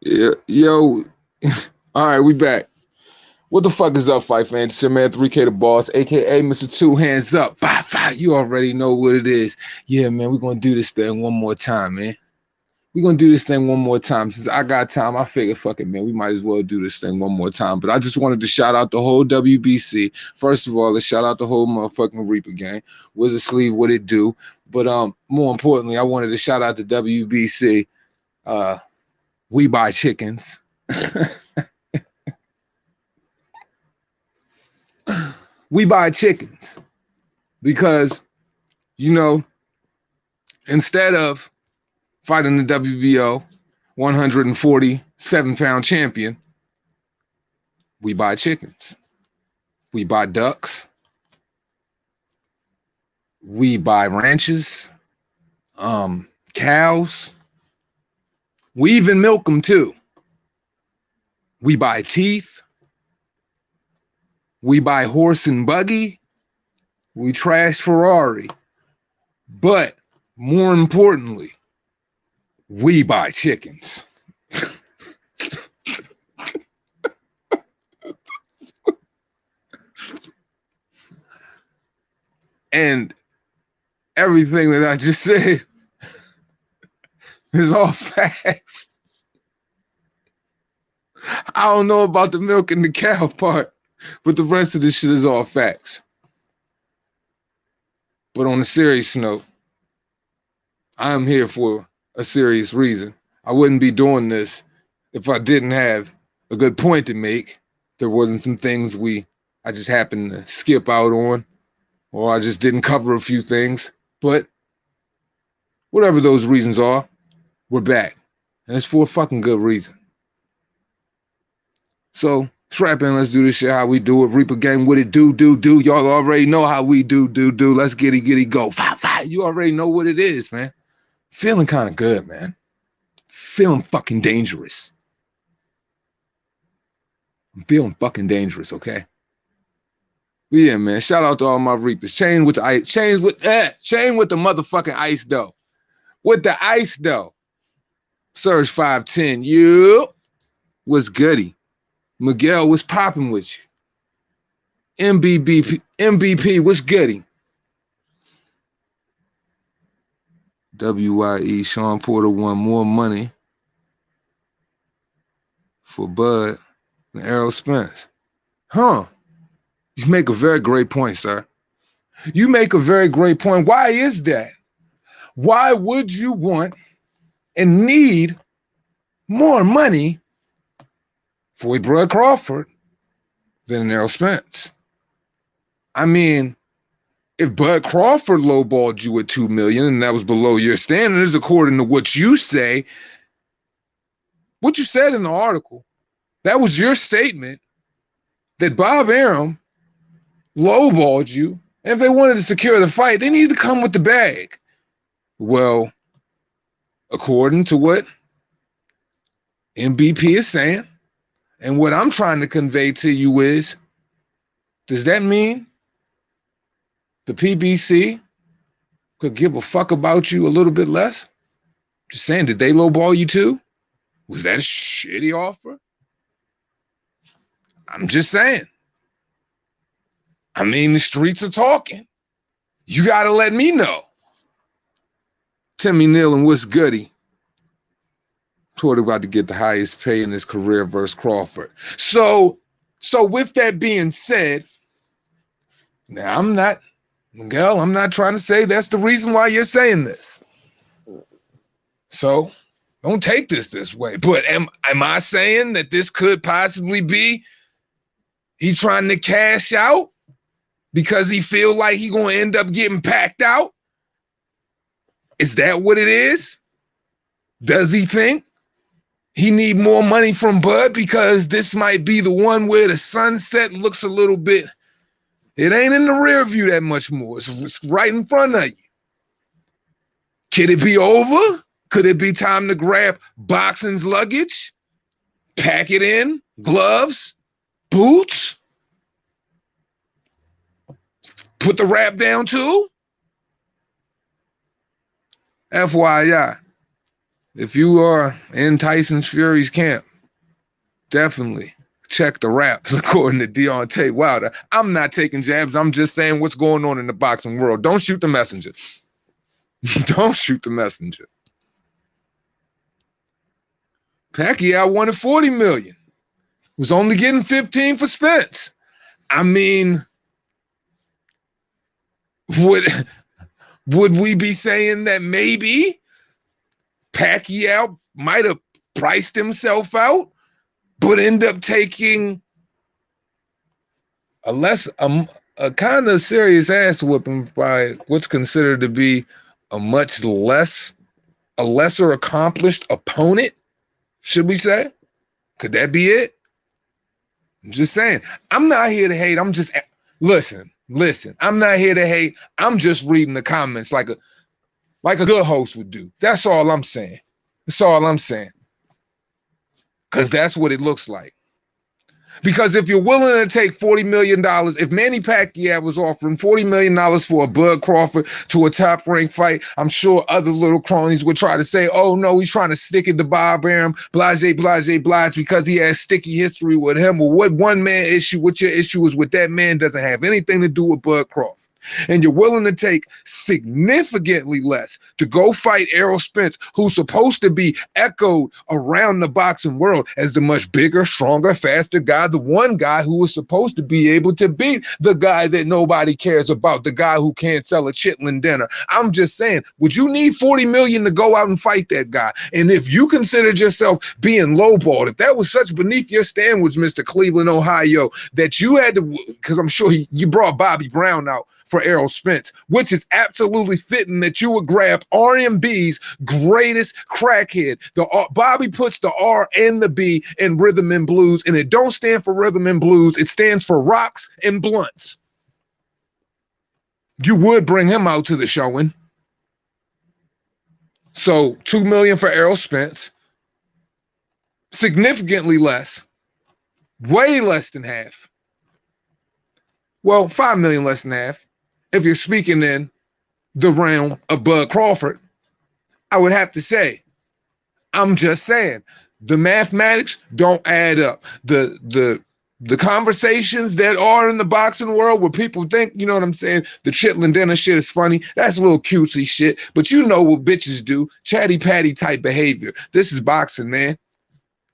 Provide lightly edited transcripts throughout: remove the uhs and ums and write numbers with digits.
Yeah, yo. All right, we back. What the fuck is up, fight fans? It's your man 3K the Boss, aka Mr. Two Hands Up. Fah Fah. You already know what it is. Yeah, man, we're gonna do this thing one more time, man. We're gonna do this thing one more time. Since I got time, I figured, fuck it, man, we might as well do this thing one more time. But I just wanted to shout out the whole WBC. First of all, let's shout out the whole motherfucking Reaper gang. Wizard Sleeve, what it do? But more importantly, I wanted to shout out the WBC. We buy chickens. We buy chickens because, you know, instead of fighting the WBO 147-pound champion, we buy chickens. We buy ducks. We buy ranches, cows. We even milk them too. We buy teeth. We buy horse and buggy. We trash Ferrari. But more importantly, we buy chickens. And everything that I just said is all facts. I don't know about the milk and the cow part, but the rest of this shit is all facts. But on a serious note, I'm here for a serious reason. I wouldn't be doing this if I didn't have a good point to make. There wasn't some things I just happened to skip out on, or I just didn't cover a few things. But whatever those reasons are, we're back. And it's for a fucking good reason. So strap in, let's do this shit how we do it. Reaper gang, what it do. Y'all already know how we do. Let's get it, go. Fah, fah. You already know what it is, man. Feeling kind of good, man. Feeling fucking dangerous. I'm feeling fucking dangerous, okay? But yeah, man, shout out to all my Reapers. Chain with the ice. Chain with the motherfucking ice, though. With the ice, though. Surge 510. You. What's goody? Miguel, what's popping with you? MVP, what's goody? WYE, Sean Porter won more money for Bud than Errol Spence. Huh. You make a very great point, sir. You make a very great point. Why is that? Why would you want and need more money for a Bud Crawford than an Errol Spence? I mean, if Bud Crawford lowballed you at $2 million and that was below your standards, according to what you say, what you said in the article, that was your statement that Bob Arum lowballed you, and if they wanted to secure the fight, they needed to come with the bag. Well, according to what MVP is saying, and what I'm trying to convey to you is, does that mean the PBC could give a fuck about you a little bit less? Just saying, did they lowball you too? Was that a shitty offer? I'm just saying. I mean, the streets are talking. You got to let me know. Timmy Neal and what's goody? Porter about to get the highest pay in his career versus Crawford. So with that being said, now I'm not trying to say that's the reason why you're saying this. So don't take this way. But am I saying that this could possibly be he trying to cash out because he feel like he gonna end up getting packed out? Is that what it is? Does he think he need more money from Bud because this might be the one where the sunset looks a little bit, it ain't in the rear view that much more. It's right in front of you. Could it be over? Could it be time to grab boxing's luggage, pack it in, gloves, boots, put the wrap down too? FYI, if you are in Tyson Fury's camp, definitely check the raps, according to Deontay Wilder. I'm not taking jabs. I'm just saying what's going on in the boxing world. Don't shoot the messenger. Don't shoot the messenger. Pacquiao wanted $40 million. Was only getting 15 for Spence. I mean, would we be saying that maybe Pacquiao might have priced himself out, but end up taking a kind of serious ass whooping by what's considered to be a lesser accomplished opponent? Should we say? Could that be it? I'm just saying. I'm not here to hate. I'm just listen. I'm not here to hate. I'm just reading the comments like a good host would do. That's all I'm saying. That's all I'm saying. Because that's what it looks like. Because if you're willing to take $40 million, if Manny Pacquiao was offering $40 million for a Bud Crawford to a top-ranked fight, I'm sure other little cronies would try to say, oh, no, he's trying to stick it to Bob Arum, blase, because he has sticky history with him. Or what one man issue, what your issue is with that man doesn't have anything to do with Bud Crawford. And you're willing to take significantly less to go fight Errol Spence, who's supposed to be echoed around the boxing world as the much bigger, stronger, faster guy, the one guy who was supposed to be able to beat the guy that nobody cares about, the guy who can't sell a chitlin dinner. I'm just saying, would you need $40 million to go out and fight that guy? And if you considered yourself being lowballed, if that was such beneath your standards, Mr. Cleveland, Ohio, that you had to, because I'm sure you brought Bobby Brown out for Errol Spence, which is absolutely fitting that you would grab R&B's greatest crackhead. Bobby puts the R and the B in rhythm and blues, and it don't stand for rhythm and blues. It stands for rocks and blunts. You would bring him out to the showing. So $2 million for Errol Spence, significantly less, way less than half. Well, $5 million less than half. If you're speaking in the realm of Bud Crawford, I would have to say, I'm just saying, the mathematics don't add up. The conversations that are in the boxing world where people think, you know what I'm saying, the chitlin dinner shit is funny, that's a little cutesy shit, but you know what bitches do, chatty patty type behavior. This is boxing, man.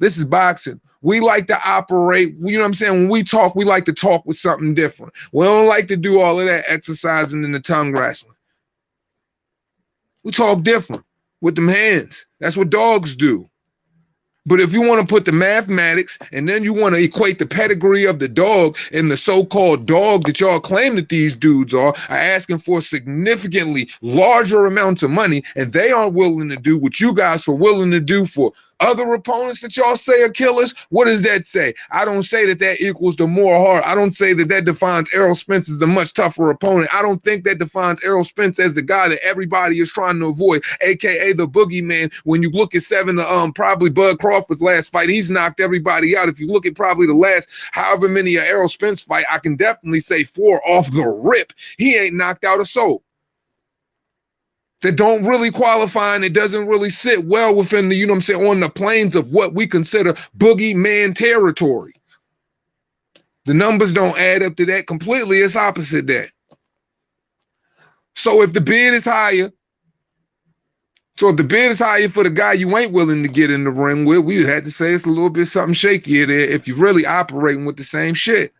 This is boxing. We like to operate, you know what I'm saying? When we talk, we like to talk with something different. We don't like to do all of that exercising and the tongue wrestling. We talk different with them hands. That's what dogs do. But if you want to put the mathematics and then you want to equate the pedigree of the dog and the so-called dog that y'all claim that these dudes are asking for significantly larger amounts of money, and they aren't willing to do what you guys were willing to do for other opponents that y'all say are killers, what does that say? I don't say that that equals the more heart. I don't say that that defines Errol Spence as the much tougher opponent. I don't think that defines Errol Spence as the guy that everybody is trying to avoid, aka the boogeyman. When you look at probably Bud Crawford's last fight, he's knocked everybody out. If you look at probably the last however many Errol Spence fight, I can definitely say 4 off the rip. He ain't knocked out a soul. That don't really qualify, and it doesn't really sit well within the, you know what I'm saying, on the planes of what we consider boogeyman territory. The numbers don't add up to that completely. It's opposite that. So if the bid is higher, for the guy you ain't willing to get in the ring with, we had to say it's a little bit something shakier there if you're really operating with the same shit.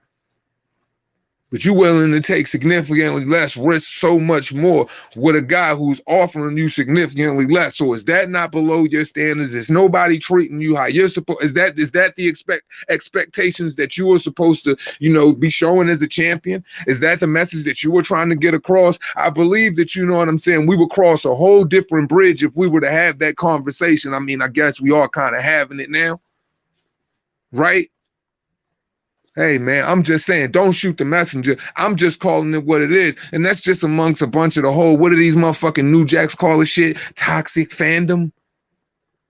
But you're willing to take significantly less risk, so much more with a guy who's offering you significantly less. So is that not below your standards? Is nobody treating you how you're supposed? Is that the expectations that you were supposed to, you know, be showing as a champion? Is that the message that you were trying to get across? I believe that, you know what I'm saying, we would cross a whole different bridge if we were to have that conversation. I mean, I guess we are kind of having it now, right? Hey, man, I'm just saying, don't shoot the messenger. I'm just calling it what it is. And that's just amongst a bunch of the whole, what do these motherfucking New Jacks call it shit? Toxic fandom.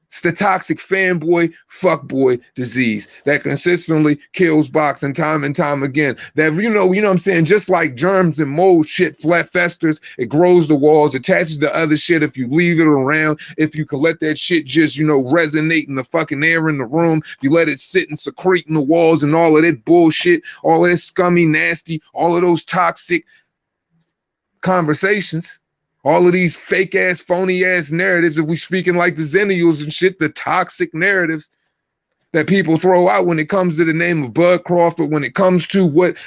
It's the toxic fanboy, fuckboy disease that consistently kills boxing time and time again. That, you know what I'm saying? Just like germs and mold shit flat festers, it grows the walls, attaches to other shit if you leave it around, if you can let that shit just, resonate in the fucking air in the room, if you let it sit and secrete in the walls and all of that bullshit, all of that scummy, nasty, all of those toxic conversations. All of these fake ass, phony ass narratives, if we speaking like the Zennials and shit, the toxic narratives that people throw out when it comes to the name of Bud Crawford, when it comes to what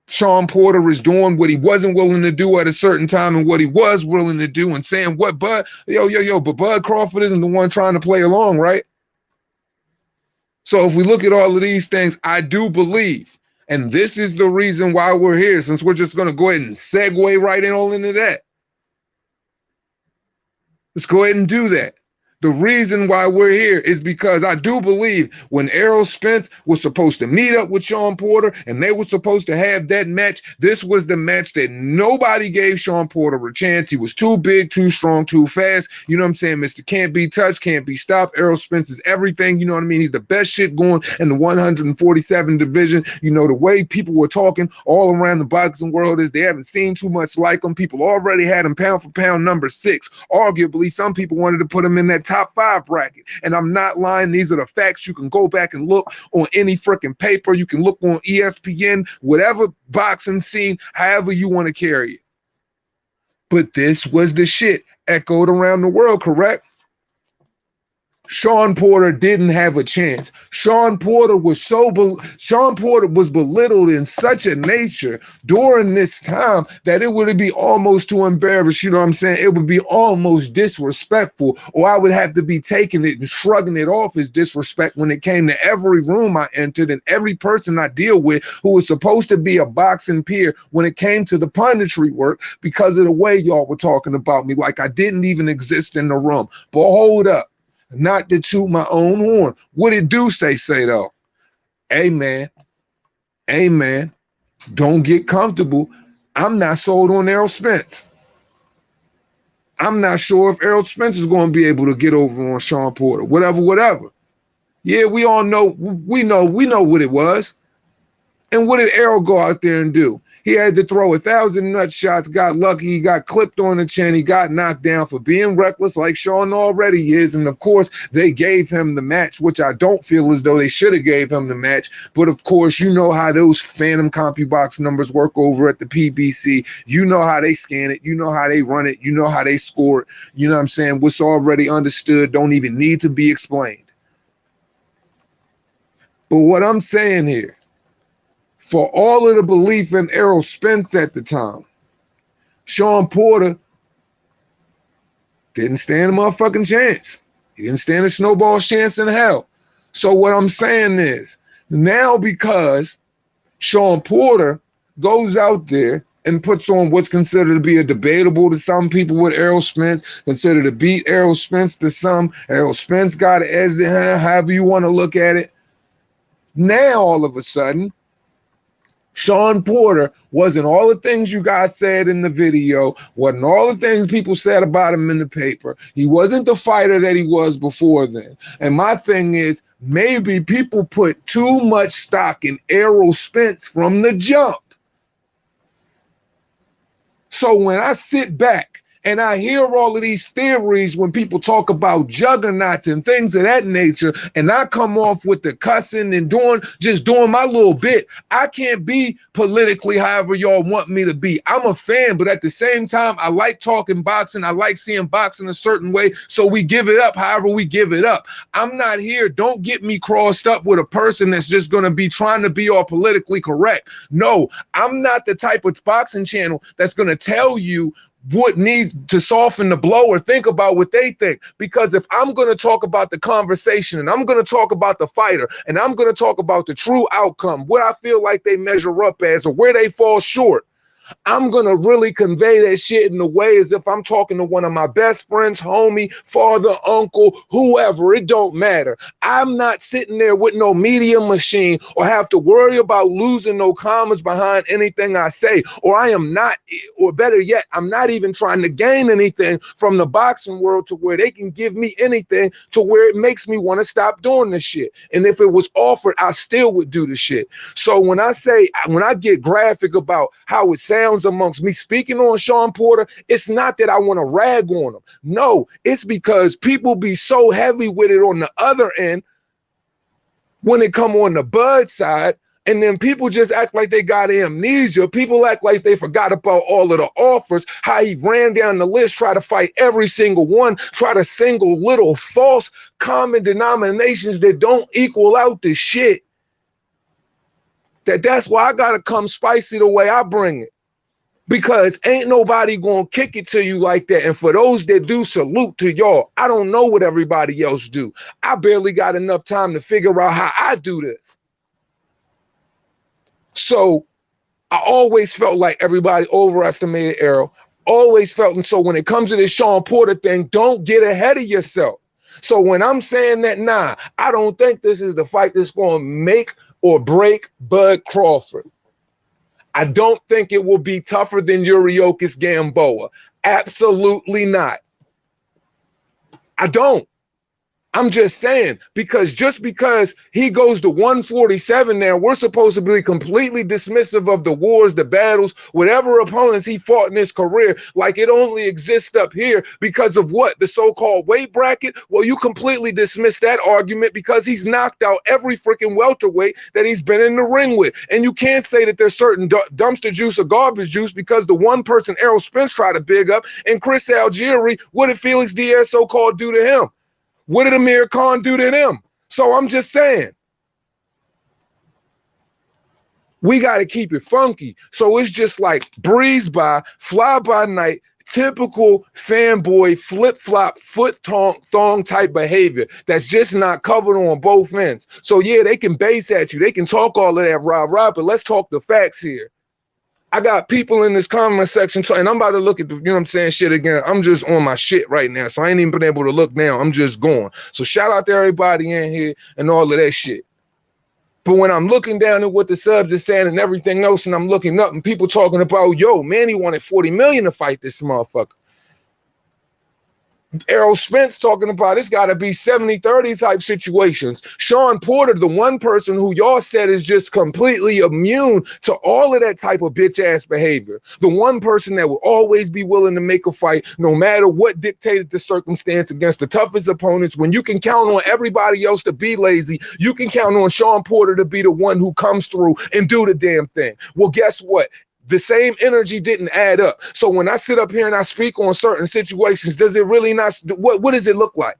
Sean Porter is doing, what he wasn't willing to do at a certain time and what he was willing to do, and saying what but Bud Crawford isn't the one trying to play along, right? So if we look at all of these things, I do believe, and this is the reason why we're here, since we're just going to go ahead and segue right in all into that. Let's go ahead and do that. The reason why we're here is because I do believe when Errol Spence was supposed to meet up with Sean Porter and they were supposed to have that match, this was the match that nobody gave Sean Porter a chance. He was too big, too strong, too fast. You know what I'm saying? Mr. Can't be touched, can't be stopped. Errol Spence is everything. You know what I mean? He's the best shit going in the 147 division. You know, the way people were talking all around the boxing world is they haven't seen too much like him. People already had him pound for pound number 6. Arguably, some people wanted to put him in that top 5 bracket. And I'm not lying. These are the facts. You can go back and look on any freaking paper. You can look on ESPN, whatever boxing scene, however you want to carry it. But this was the shit echoed around the world, correct? Sean Porter didn't have a chance. Sean Porter was belittled in such a nature during this time that it would be almost too embarrassed. You know what I'm saying? It would be almost disrespectful, or I would have to be taking it and shrugging it off as disrespect when it came to every room I entered and every person I deal with who was supposed to be a boxing peer when it came to the punditry work, because of the way y'all were talking about me like I didn't even exist in the room. But hold up. Not to toot my own horn. What it do say though? Amen. Don't get comfortable. I'm not sold on Errol Spence. I'm not sure if Errol Spence is going to be able to get over on Sean Porter. Whatever. Yeah, we all know. We know what it was. And what did Errol go out there and do? He had to throw 1,000 nut shots, got lucky, he got clipped on the chin, he got knocked down for being reckless like Sean already is. And of course, they gave him the match, which I don't feel as though they should have gave him the match. But of course, you know how those phantom CompuBox numbers work over at the PBC. You know how they scan it, you know how they run it, you know how they score it. You know what I'm saying? What's already understood don't even need to be explained. But what I'm saying here, for all of the belief in Errol Spence at the time, Sean Porter didn't stand a motherfucking chance. He didn't stand a snowball's chance in hell. So what I'm saying is, now because Sean Porter goes out there and puts on what's considered to be a debatable to some people with Errol Spence, considered to beat Errol Spence to some, Errol Spence got an edge to him, however you want to look at it. Now, all of a sudden, Sean Porter wasn't all the things you guys said in the video, wasn't all the things people said about him in the paper. He wasn't the fighter that he was before then. And my thing is, maybe people put too much stock in Errol Spence from the jump. So when I sit back and I hear all of these theories when people talk about juggernauts and things of that nature, and I come off with the cussing and just doing my little bit, I can't be politically however y'all want me to be. I'm a fan, but at the same time, I like talking boxing. I like seeing boxing a certain way, so we give it up however we give it up. I'm not here. Don't get me crossed up with a person that's just going to be trying to be all politically correct. No, I'm not the type of boxing channel that's going to tell you what needs to soften the blow or think about what they think. Because if I'm going to talk about the conversation and I'm going to talk about the fighter and I'm going to talk about the true outcome, what I feel like they measure up as or where they fall short, I'm going to really convey that shit in a way as if I'm talking to one of my best friends, homie, father, uncle, whoever. It don't matter. I'm not sitting there with no media machine or have to worry about losing no commas behind anything I say. Or I am not, or better yet, I'm not even trying to gain anything from the boxing world to where they can give me anything to where it makes me want to stop doing this shit. And if it was offered, I still would do the shit. So when I get graphic about how it sounds amongst me speaking on Sean Porter, it's not that I want to rag on him. No, it's because people be so heavy with it on the other end when it come on the Bud side, and then people just act like they got amnesia. People act like they forgot about all of the offers, how he ran down the list, try to fight every single one, try to single little false common denominations that don't equal out the shit. That's why I gotta come spicy the way I bring it. Because ain't nobody gonna kick it to you like that. And for those that do, salute to y'all. I don't know what everybody else do. I barely got enough time to figure out how I do this. So I always felt like everybody overestimated Errol. Always felt, and so when it comes to this Sean Porter thing, don't get ahead of yourself. So when I'm saying that, nah, I don't think this is the fight that's gonna make or break Bud Crawford. I don't think it will be tougher than Yuriokis Gamboa. Absolutely not. I don't. I'm just saying, because just because he goes to 147 now, we're supposed to be completely dismissive of the wars, the battles, whatever opponents he fought in his career, like it only exists up here because of what? The so-called weight bracket? Well, you completely dismiss that argument because he's knocked out every freaking welterweight that he's been in the ring with. And you can't say that there's certain dumpster juice or garbage juice because the one person Errol Spence tried to big up and Chris Algieri, what did Felix Diaz so-called do to him? What did Amir Khan do to them? So I'm just saying, we got to keep it funky. So it's just like breeze by, fly by night, typical fanboy flip-flop, foot thong type behavior that's just not covered on both ends. So yeah, they can base at you. They can talk all of that rah-rah, but let's talk the facts here. I got people in this comment section, and I'm about to look at the, you know what I'm saying, shit again. I'm just on my shit right now, so I ain't even been able to look down. I'm just going. So shout out to everybody in here and all of that shit. But when I'm looking down at what the subs are saying and everything else, and I'm looking up and people talking about, yo, man, he wanted 40 million to fight this motherfucker. Errol Spence talking about it's got to be 70-30 type situations. Sean Porter, the one person who y'all said is just completely immune to all of that type of bitch ass behavior. The one person that will always be willing to make a fight no matter what dictated the circumstance against the toughest opponents. When you can count on everybody else to be lazy, you can count on Sean Porter to be the one who comes through and do the damn thing. Well, guess what? The same energy didn't add up. So when I sit up here and I speak on certain situations, does it really not, what does it look like?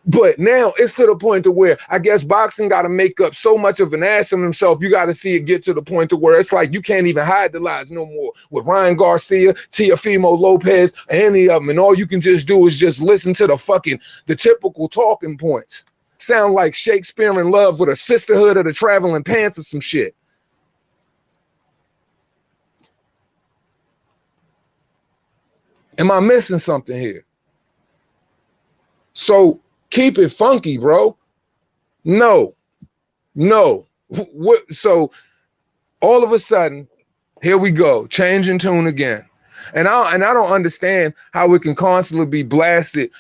But now it's to the point to where I guess boxing got to make up so much of an ass of himself. You got to see it get to the point to where it's like you can't even hide the lies no more with Ryan Garcia, Teofimo Lopez, any of them. And all you can just do is just listen to the typical talking points. Sound like Shakespeare in Love with a Sisterhood of the Traveling Pants or some shit. Am I missing something here? So keep it funky, bro. No. So all of a sudden, here we go, changing tune again. And I don't understand how it can constantly be blasted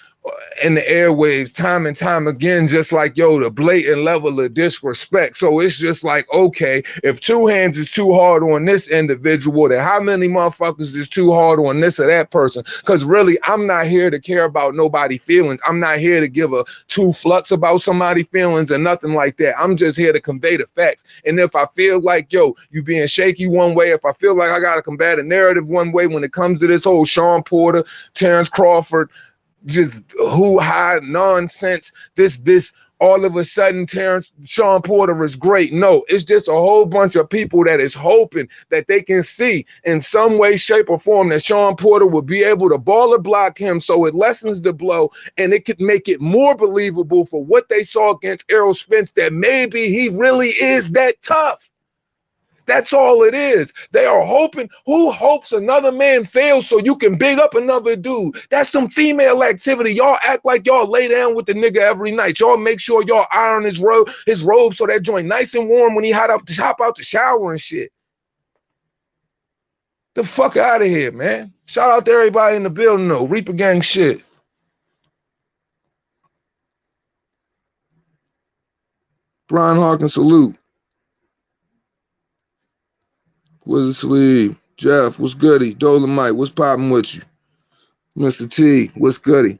in the airwaves time and time again, just like, yo, the blatant level of disrespect. So it's just like, okay, if two hands is too hard on this individual, then how many motherfuckers is too hard on this or that person? Because really, I'm not here to care about nobody's feelings. I'm not here to give a two flux about somebody's feelings or nothing like that. I'm just here to convey the facts. And if I feel like, yo, you being shaky one way, if I feel like I got to combat a narrative one way when it comes to this whole Sean Porter, Terrence Crawford, just hoo-ha nonsense, this all of a sudden Sean Porter is great. No, it's just a whole bunch of people that is hoping that they can see in some way, shape, or form that Sean Porter will be able to baller block him so it lessens the blow and it could make it more believable for what they saw against Errol Spence that maybe he really is that tough. That's all it is. They are hoping. Who hopes another man fails so you can big up another dude? That's some female activity. Y'all act like y'all lay down with the nigga every night. Y'all make sure y'all iron his robe so that joint nice and warm when he hop out the shower and shit. The fuck out of here, man. Shout out to everybody in the building though. Reaper gang shit. Brian Hawkins, salute. What's the sleeve? Jeff, what's goody? Dolomite, what's popping with you? Mr. T, what's goody?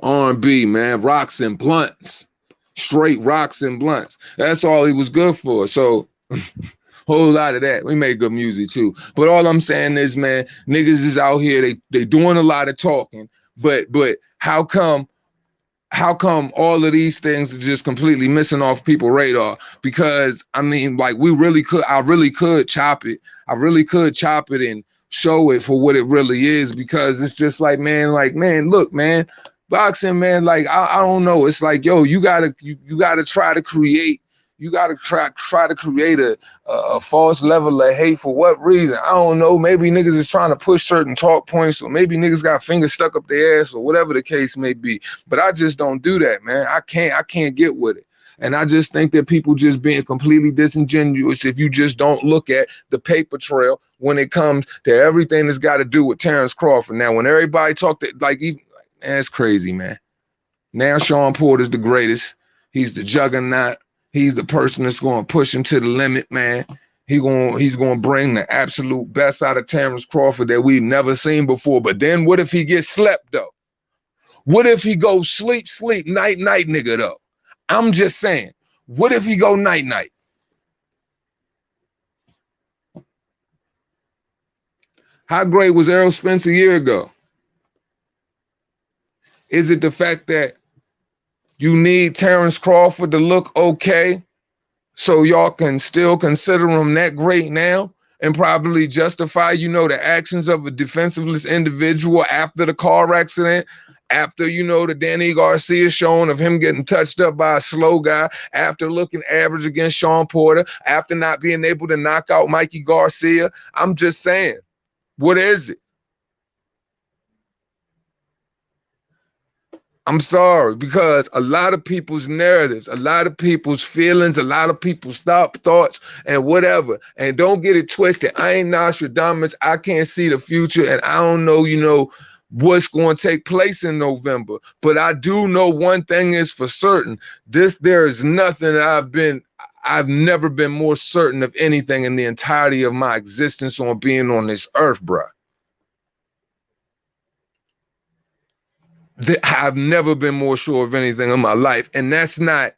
R&B, man, rocks and blunts. Straight rocks and blunts. That's all he was good for. So, whole lot of that. We make good music too. But all I'm saying is, man, niggas is out here, they doing a lot of talking, but how come all of these things are just completely missing off people's radar? Because I mean, like, I really could chop it. I really could chop it and show it for what it really is, because it's just like, man, look, man, boxing, man, like, I don't know. It's like, yo, you gotta try to create. You gotta try to create a false level of hate for what reason? I don't know. Maybe niggas is trying to push certain talk points, or maybe niggas got fingers stuck up their ass, or whatever the case may be. But I just don't do that, man. I can't get with it. And I just think that people just being completely disingenuous if you just don't look at the paper trail when it comes to everything that's got to do with Terrence Crawford. Now, when everybody talked, man, it's crazy, man. Now Sean Porter's the greatest. He's the juggernaut. He's the person that's going to push him to the limit, man. He's going to bring the absolute best out of Terrence Crawford that we've never seen before. But then what if he gets slept, though? What if he goes sleep, night, nigga, though? I'm just saying, what if he go night? How great was Errol Spence a year ago? Is it the fact that you need Terrence Crawford to look okay so y'all can still consider him that great now and probably justify, the actions of a defensiveless individual after the car accident, after, the Danny Garcia showing of him getting touched up by a slow guy, after looking average against Sean Porter, after not being able to knock out Mikey Garcia? I'm just saying, what is it? I'm sorry, because a lot of people's narratives, a lot of people's feelings, a lot of people's thoughts and whatever. And don't get it twisted. I ain't Nostradamus. I can't see the future. And I don't know, what's going to take place in November. But I do know one thing is for certain. There is nothing I've never been more certain of anything in the entirety of my existence on being on this earth, bruh. I've never been more sure of anything in my life. And that's not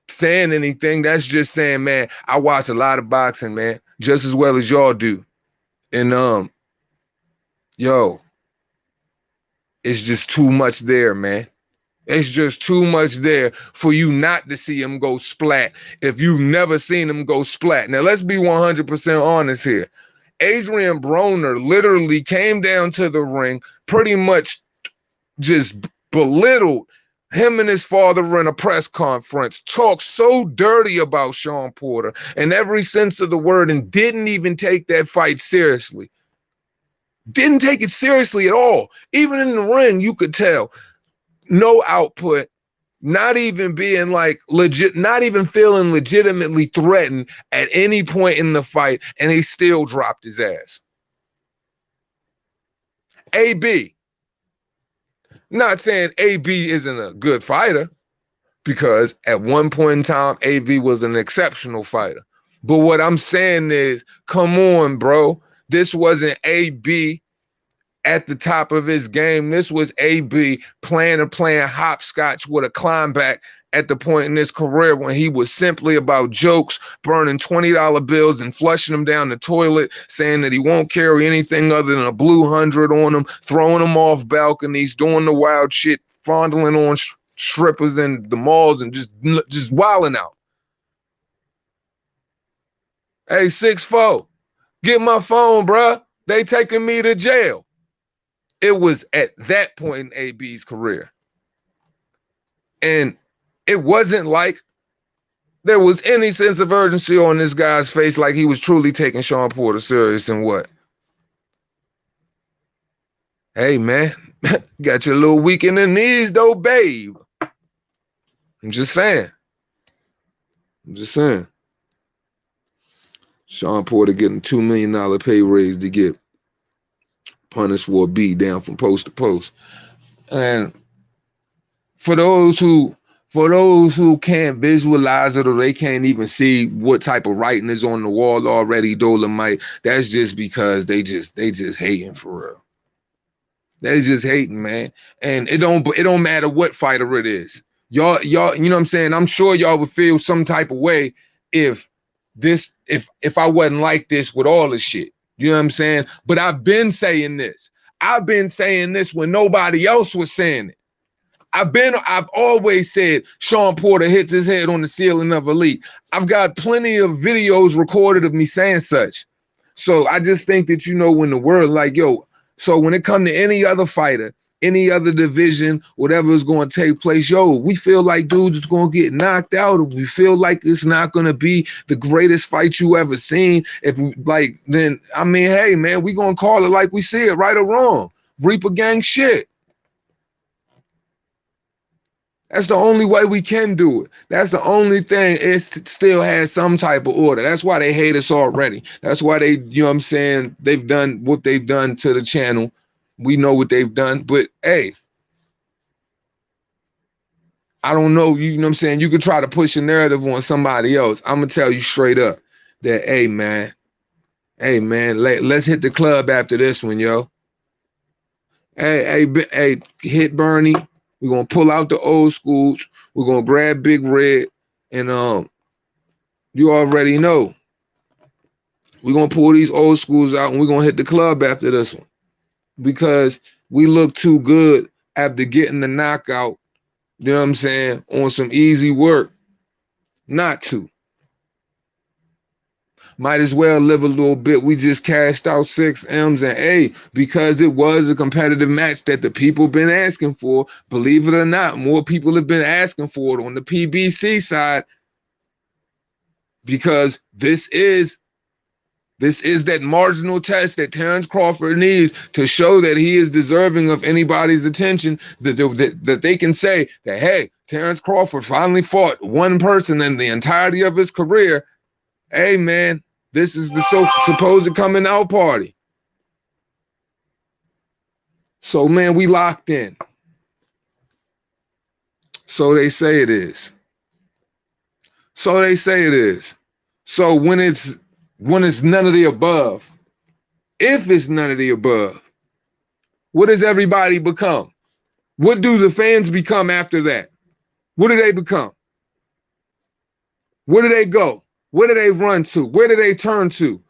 saying anything. That's just saying, man, I watch a lot of boxing, man, just as well as y'all do. And, yo, it's just too much there, man. It's just too much there for you not to see him go splat if you've never seen him go splat. Now, let's be 100% honest here. Adrian Broner literally came down to the ring, pretty much just belittled him and his father in a press conference, talked so dirty about Sean Porter in every sense of the word, and didn't even take that fight seriously. Didn't take it seriously at all. Even in the ring, you could tell. No output, not even being like legit, not even feeling legitimately threatened at any point in the fight, and he still dropped his ass. AB. Not saying AB isn't a good fighter, because at one point in time, AB was an exceptional fighter. But what I'm saying is, come on, bro. This wasn't AB at the top of his game. This was AB playing hopscotch with a climb back at the point in his career when he was simply about jokes, burning $20 bills and flushing them down the toilet, saying that he won't carry anything other than a blue 100 on him, throwing them off balconies, doing the wild shit, fondling on strippers in the malls, and just wilding out. Hey, 6'4", get my phone, bruh. They taking me to jail. It was at that point in AB's career. And It wasn't like there was any sense of urgency on this guy's face, like he was truly taking Sean Porter serious. And what? Hey, man, got you a little weak in the knees, though, babe. I'm just saying. I'm just saying. Sean Porter getting $2 million pay raise to get punished for a beat down from post to post. And for those who can't visualize it, or they can't even see what type of writing is on the wall already, Dolomite, that's just because they just hating for real. They just hating, man. And it don't matter what fighter it is. Y'all, you know what I'm saying? I'm sure y'all would feel some type of way if I wasn't like this with all the shit. You know what I'm saying? But I've been saying this. I've been saying this when nobody else was saying it. I've always said Sean Porter hits his head on the ceiling of Elite. I've got plenty of videos recorded of me saying such. So I just think that, you know, when the word like, yo, so when it comes to any other fighter, any other division, whatever is going to take place, yo, we feel like dudes is going to get knocked out. If we feel like it's not going to be the greatest fight you ever seen, if we, like, then, I mean, hey, man, we going to call it like we see it, right or wrong. Reaper gang shit. That's the only way we can do it. That's the only thing. It still has some type of order. That's why they hate us already. That's why they, you know what I'm saying, they've done what they've done to the channel. We know what they've done. But, hey, I don't know. You know what I'm saying? You could try to push a narrative on somebody else. I'm going to tell you straight up that, hey, man, let's hit the club after this one, yo. Hey, hit Bernie. We're going to pull out the old schools. We're going to grab Big Red. And you already know. We're going to pull these old schools out and we're going to hit the club after this one. Because we look too good after getting the knockout, you know what I'm saying, on some easy work. Not to. Might as well live a little bit. We just cashed out 6 M's and A because it was a competitive match that the people been asking for. Believe it or not, more people have been asking for it on the PBC side because this is that marginal test that Terrence Crawford needs to show that he is deserving of anybody's attention, that they can say that, hey, Terrence Crawford finally fought one person in the entirety of his career. Hey, man, this is the supposed coming out party. So, man, we locked in. So they say it is. So they say it is. So when it's none of the above, if it's none of the above, what does everybody become? What do the fans become after that? What do they become? Where do they go? Where do they run to? Where do they turn to?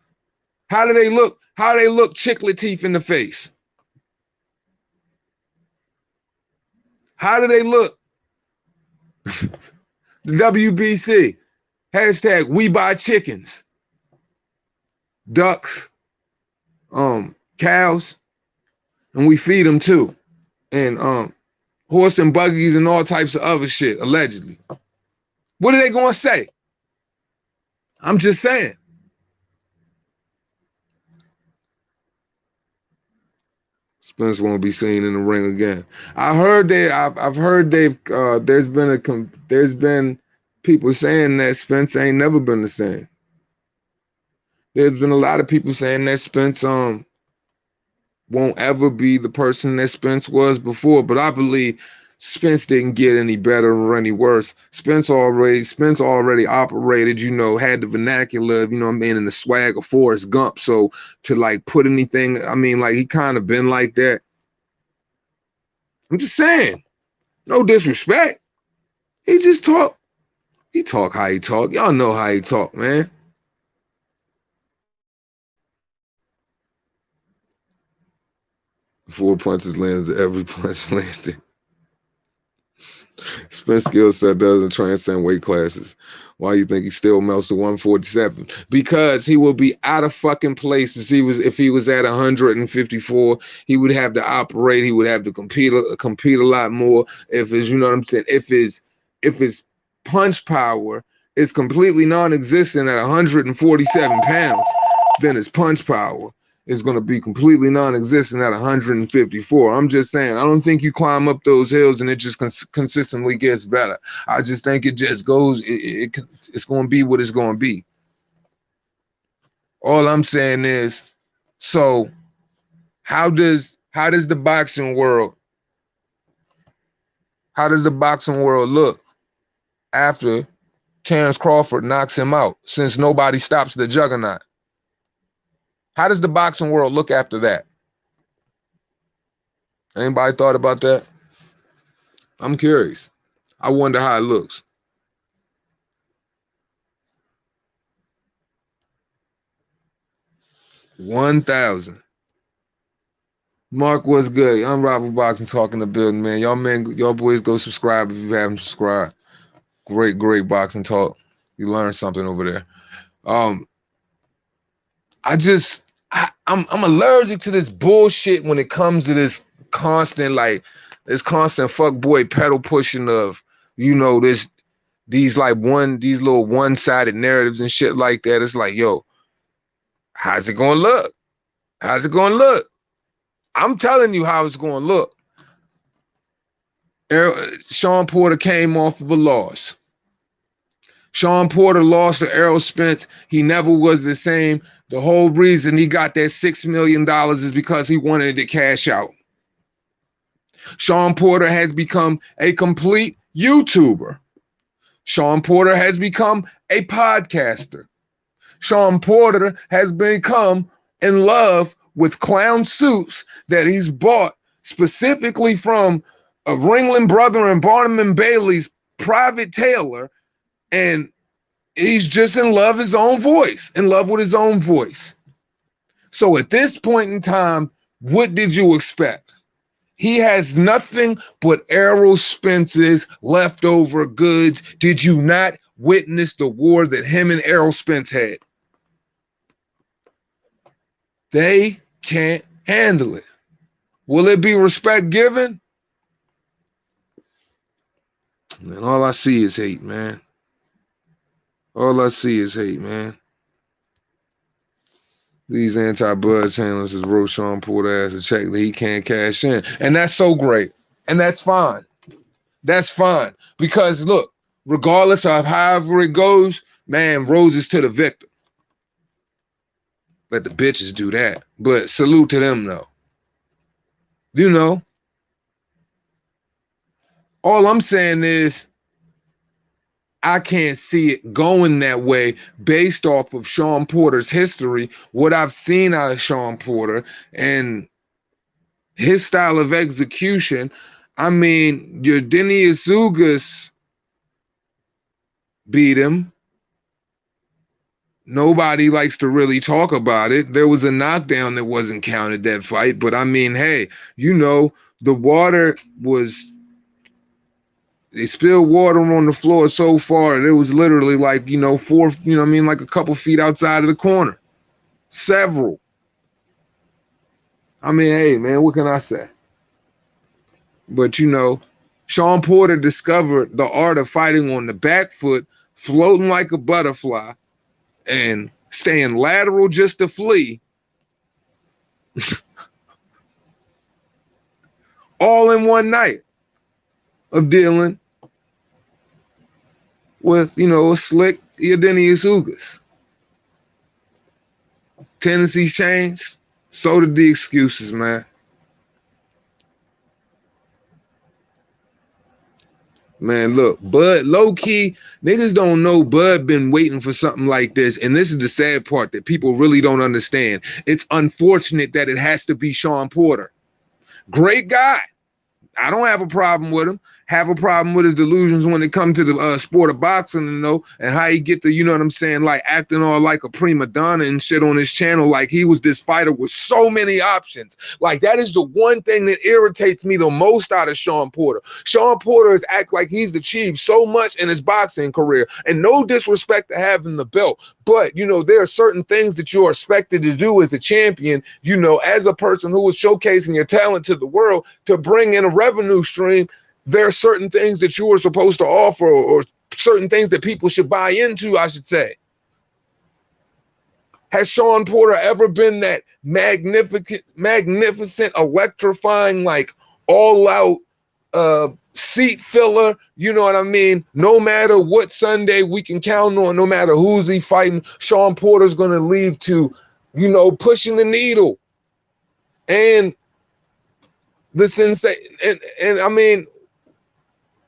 How do they look? How do they look chiclet teeth in the face? How do they look? The WBC, hashtag we buy chickens, ducks, cows, and we feed them too. And horse and buggies and all types of other shit, allegedly. What are they gonna say? I'm just saying. Spence won't be seen in the ring again. I heard I've heard there's been people saying that Spence ain't never been the same. There's been a lot of people saying that Spence won't ever be the person that Spence was before, but I believe Spence didn't get any better or any worse. Spence already operated, you know, had the vernacular, you know what I mean, and the swag of Forrest Gump. So to like put anything, I mean, like he kind of been like that. I'm just saying, no disrespect. He just talk. He talk how he talk. Y'all know how he talk, man. Four punches lands, every punch landed. Spence skill set doesn't transcend weight classes. Why you think he still melts to 147? Because he will be out of fucking place if he was at 154. He would have to operate. He would have to compete a lot more. If his, you know what I'm saying? If his if his punch power is completely non-existent at 147 pounds, then his punch power is going to be completely non-existent at 154. I'm just saying, I don't think you climb up those hills and it just consistently gets better. I just think it just goes, it's going to be what it's going to be. All I'm saying is, so how does the boxing world look after Terrence Crawford knocks him out, since nobody stops the juggernaut? How does the boxing world look after that? Anybody thought about that? I'm curious. I wonder how it looks. $1,000. Mark, what's good? I'm Robert Boxing Talk in the building, man. Y'all boys go subscribe if you haven't subscribed. Great boxing talk. You learned something over there. I'm allergic to this bullshit when it comes to this constant fuckboy pedal pushing of, these little one-sided narratives and shit like that. It's like, yo, how's it gonna look? How's it gonna look? I'm telling you how it's gonna look. Sean Porter came off of a loss. Sean Porter lost to Errol Spence. He never was the same. The whole reason he got that $6 million is because he wanted to cash out. Sean Porter has become a complete YouTuber. Sean Porter has become a podcaster. Sean Porter has become in love with clown suits that he's bought specifically from a Ringling Brother and Barnum & Bailey's private tailor, and he's just in love with his own voice. So at this point in time, what did you expect? He has nothing but Errol Spence's leftover goods. Did you not witness the war that him and Errol Spence had? They can't handle it. Will it be respect given? Man, all I see is hate, man. All I see is hate, man. These anti-buzz handlers has wrote Sean Porter as a check that he can't cash in. And that's so great. And that's fine. That's fine. Because look, regardless of however it goes, man, roses to the victor. Let the bitches do that. But salute to them, though. All I'm saying is, I can't see it going that way based off of Sean Porter's history, what I've seen out of Sean Porter and his style of execution. I mean, your Denius Ugas beat him. Nobody likes to really talk about it. There was a knockdown that wasn't counted that fight, but I mean, hey, the water was... They spilled water on the floor so far that it was literally like, like a couple feet outside of the corner. Several. I mean, hey, man, what can I say? But, Sean Porter discovered the art of fighting on the back foot, floating like a butterfly, and staying lateral just to flee. All in one night of dealing with, a slick Denius Ugas. Tendencies change, so did the excuses, man. Man, look, Bud, low-key, niggas don't know Bud been waiting for something like this, and this is the sad part that people really don't understand. It's unfortunate that it has to be Sean Porter. Great guy. I don't have a problem with him. Have a problem with his delusions when it comes to the sport of boxing, and how he get the, like acting all like a prima donna and shit on his channel, like he was this fighter with so many options. Like, that is the one thing that irritates me the most out of Sean Porter. Sean Porter has act like he's achieved so much in his boxing career, and no disrespect to having the belt, but there are certain things that you are expected to do as a champion, as a person who is showcasing your talent to the world, to bring in a revenue stream There are certain things that you are supposed to offer, or certain things that people should buy into, I should say. Has Sean Porter ever been that magnificent, electrifying, like all out seat filler? You know what I mean? No matter what Sunday we can count on, no matter who's he fighting, Sean Porter's gonna leave to, you know, pushing the needle. And the sensation, and I mean,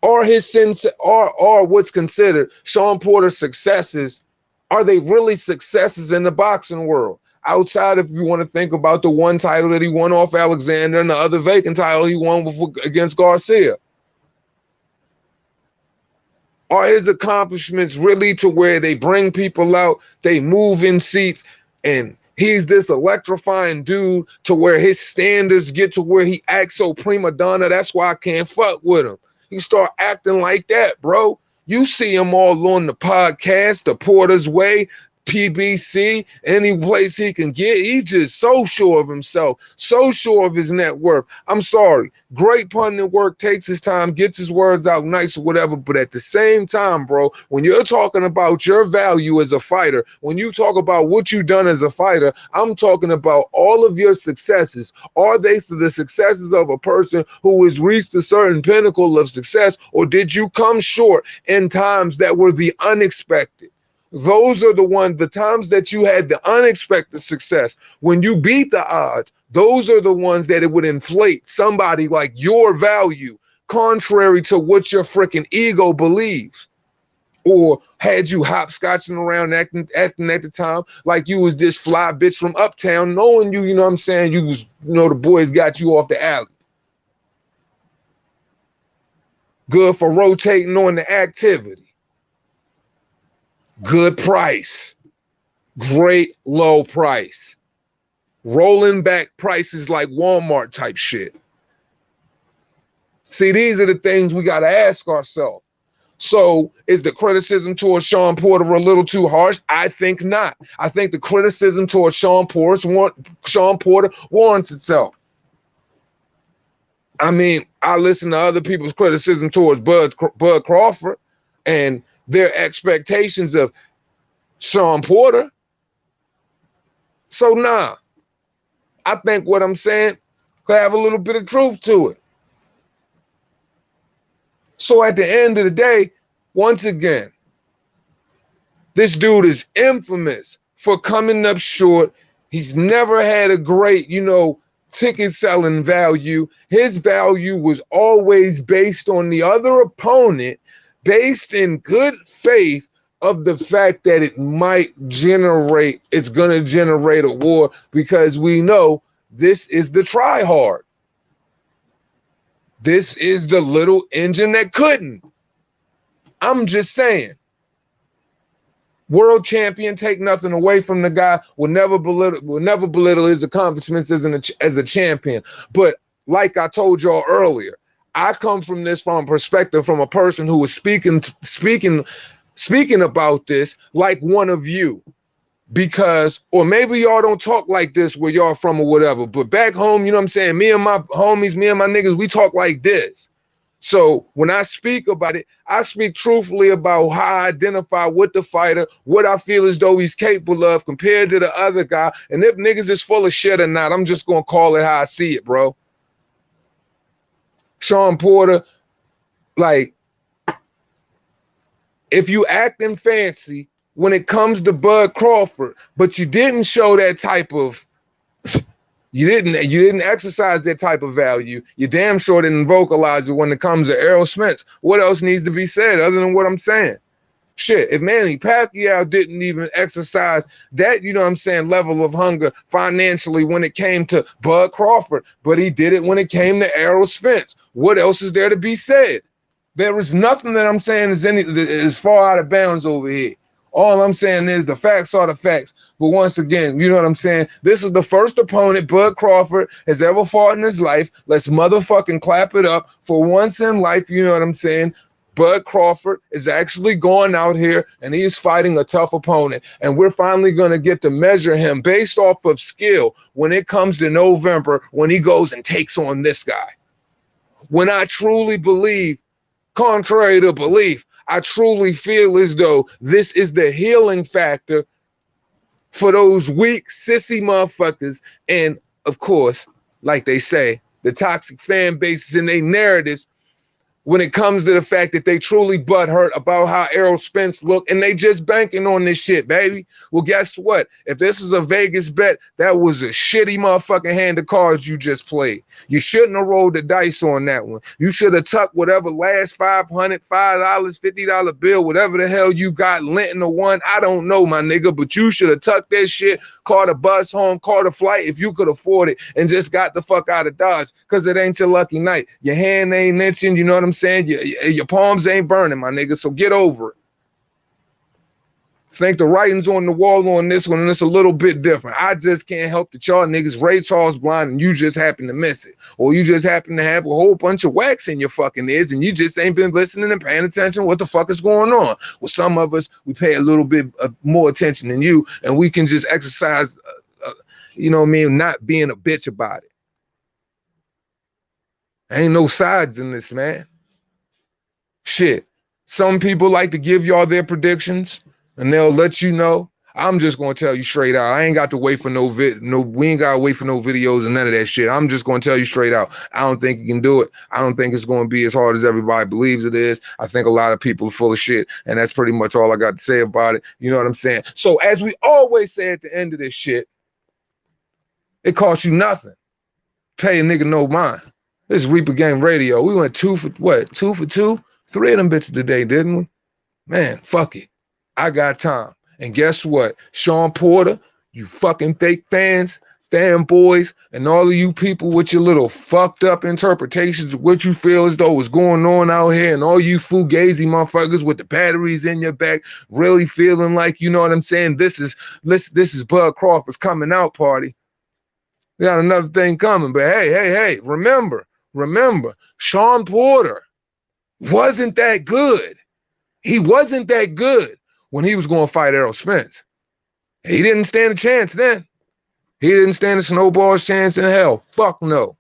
are what's considered Sean Porter's successes, are they really successes in the boxing world? Outside, if you want to think about the one title that he won off Alexander and the other vacant title he won against Garcia. Are his accomplishments really to where they bring people out, they move in seats, and he's this electrifying dude to where his standards get to where he acts so prima donna? That's why I can't fuck with him. He start acting like that, bro. You see him all on the podcast, the Porter's Way, PBC, any place he can get. He's just so sure of himself, so sure of his net worth. I'm sorry. Great pundit work, takes his time, gets his words out nice or whatever. But at the same time, bro, when you're talking about your value as a fighter, when you talk about what you've done as a fighter, I'm talking about all of your successes. Are they the successes of a person who has reached a certain pinnacle of success, or did you come short in times that were the unexpected? Those are the times that you had the unexpected success. When you beat the odds, those are the ones that it would inflate somebody like your value, contrary to what your freaking ego believes. Or had you hopscotching around acting at the time like you was this fly bitch from uptown, knowing you, you know what I'm saying, you was, you know, the boys got you off the alley. Good for rotating on the activity. Good price, great low price, rolling back prices like Walmart type shit. See, these are the things we got to ask ourselves. So is the criticism towards Sean Porter a little too harsh? I think not. I think the criticism towards Sean Porter warrants itself. I mean, I listen to other people's criticism towards Bud Crawford and their expectations of Sean Porter. So nah, I think what I'm saying could have a little bit of truth to it. So at the end of the day, once again, this dude is infamous for coming up short. He's never had a great, you know, ticket selling value. His value was always based on the other opponent, based in good faith of the fact that it's going to generate a war, because we know this is the try hard. This is the little engine that couldn't. I'm just saying. World champion, take nothing away from the guy, will never belittle his accomplishments as a champion. But like I told y'all earlier, I come from this from a perspective from a person who was speaking about this like one of you. Because, or maybe y'all don't talk like this where y'all from or whatever, but back home, you know what I'm saying, me and my homies, me and my niggas, we talk like this. So when I speak about it, I speak truthfully about how I identify with the fighter, what I feel as though he's capable of compared to the other guy. And if niggas is full of shit or not, I'm just going to call it how I see it, bro. Sean Porter, like, if you acting fancy when it comes to Bud Crawford, but you didn't show that type of, you didn't exercise that type of value, you damn sure didn't vocalize it when it comes to Errol Spence. What else needs to be said other than what I'm saying? Shit, if Manny Pacquiao didn't even exercise that, you know what I'm saying, level of hunger financially when it came to Bud Crawford, but he did it when it came to Errol Spence, what else is there to be said? There is nothing that I'm saying is far out of bounds over here. All I'm saying is the facts are the facts. But once again, you know what I'm saying? This is the first opponent Bud Crawford has ever fought in his life. Let's motherfucking clap it up for once in life. You know what I'm saying? Bud Crawford is actually going out here and he is fighting a tough opponent. And we're finally going to get to measure him based off of skill when it comes to November, when he goes and takes on this guy. When I truly believe, contrary to belief, I truly feel as though this is the healing factor for those weak, sissy motherfuckers. And of course, like they say, the toxic fan bases and their narratives when it comes to the fact that they truly butthurt about how Errol Spence looked, and they just banking on this shit, baby. Well, guess what? If this is a Vegas bet, that was a shitty motherfucking hand of cards you just played. You shouldn't have rolled the dice on that one. You should have tucked whatever last $500, $5, $50 bill, whatever the hell you got lent in the one. I don't know, my nigga, but you should have tucked that shit, caught a bus home, caught a flight if you could afford it, and just got the fuck out of Dodge, because it ain't your lucky night. Your hand ain't itching, you know what I'm saying? Your palms ain't burning, my nigga, so get over it. Think the writing's on the wall on this one, and it's a little bit different. I just can't help that y'all niggas Ray Charles blind and you just happen to miss it. Or you just happen to have a whole bunch of wax in your fucking ears and you just ain't been listening and paying attention what the fuck is going on. Well, some of us, we pay a little bit more attention than you, and we can just exercise, you know what I mean, not being a bitch about it. Ain't no sides in this, man. Shit. Some people like to give y'all their predictions and they'll let you know. I'm just gonna tell you straight out. I ain't got to wait for we ain't gotta wait for no videos and none of that shit. I'm just gonna tell you straight out. I don't think you can do it. I don't think it's gonna be as hard as everybody believes it is. I think a lot of people are full of shit, and that's pretty much all I got to say about it. You know what I'm saying? So as we always say at the end of this shit, it costs you nothing. Pay a nigga no mind. This is Reaper Game Radio. We went 2 for what? 2 for 2? 3 of them bitches today, didn't we? Man, fuck it. I got time. And guess what? Sean Porter, you fucking fake fans, fanboys, and all of you people with your little fucked up interpretations of what you feel as though is going on out here, and all you fugazi motherfuckers with the batteries in your back, really feeling like, you know what I'm saying, this is Bud Crawford's coming out party. We got another thing coming, but hey, remember, Sean Porter wasn't that good. He wasn't that good when he was going to fight Errol Spence. He didn't stand a chance then. He didn't stand a snowball's chance in hell. Fuck no.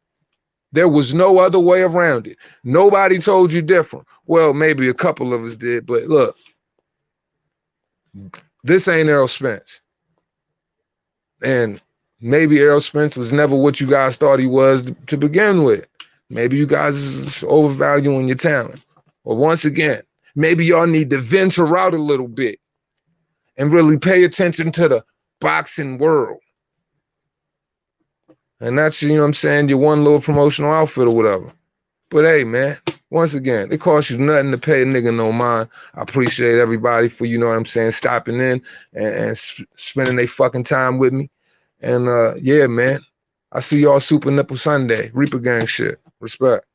There was no other way around it. Nobody told you different. Well, maybe a couple of us did, but look, this ain't Errol Spence. And maybe Errol Spence was never what you guys thought he was to begin with. Maybe you guys is overvaluing your talent. Or once again, maybe y'all need to venture out a little bit and really pay attention to the boxing world. And that's, you know what I'm saying, your one little promotional outfit or whatever. But hey, man, once again, it costs you nothing to pay a nigga no mind. I appreciate everybody for, you know what I'm saying, stopping in and spending their fucking time with me. And yeah, man, I see y'all Super Nipple Sunday. Reaper Gang shit. Respect.